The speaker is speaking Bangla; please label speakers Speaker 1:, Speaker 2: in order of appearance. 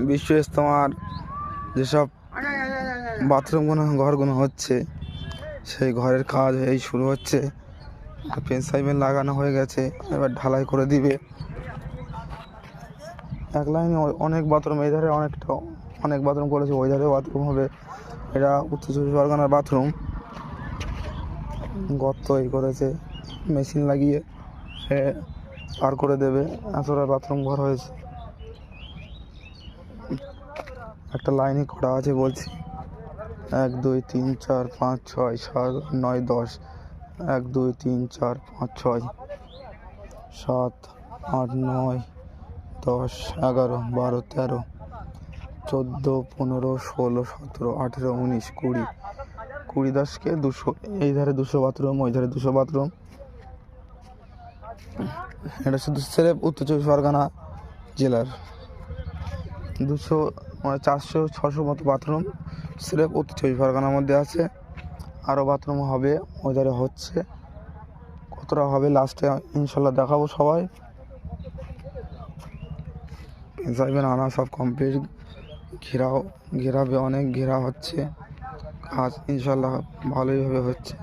Speaker 1: বিশ্ব ইজতেমার যেসব বাথরুমগুলো ঘরগুলো হচ্ছে সেই ঘরের কাজ এই শুরু হচ্ছে। পেন্সাইমেন্ট লাগানো হয়ে গেছে, এবার ঢালাই করে দিবে। এক লাইনে অনেক বাথরুম, এই ধারে অনেক বাথরুম করেছে, ওই ধারে বাথরুম হবে। এটা উত্তর চব্বিশ পরগনার বাথরুম। গর্ত এই করেছে, মেশিন লাগিয়ে পার করে দেবে। এতটা বাথরুম ঘর হয়েছে, একটা লাইনই করা আছে বলছি। 1 2 3 4 5 6 7 9 10, 1 2 3 4 5 6 7 8 9 10 11 12 13 14 15 16 17 18 19 20 20 10 200। এই ধারে 200 বাথরুম, ওই ধারে 200 বাথরুম। এটা শুধু স্রেফ উত্তর চব্বিশ পরগনা জেলার 200 মানে 400 600 মতো বাথরুম স্রেফ উত্তর চব্বিশ পরগনার মধ্যে আছে। আরও বাথরুম হবে, ওই ধারে হচ্ছে। কতটা হবে লাস্টে ইনশাল্লাহ দেখাবো সবাই। পেন্সাইমেন্ট আনা সব কমপ্লিট, ঘেরাবে, অনেক ঘেরা হচ্ছে, কাজ ইনশাল্লাহ ভালোইভাবে হচ্ছে।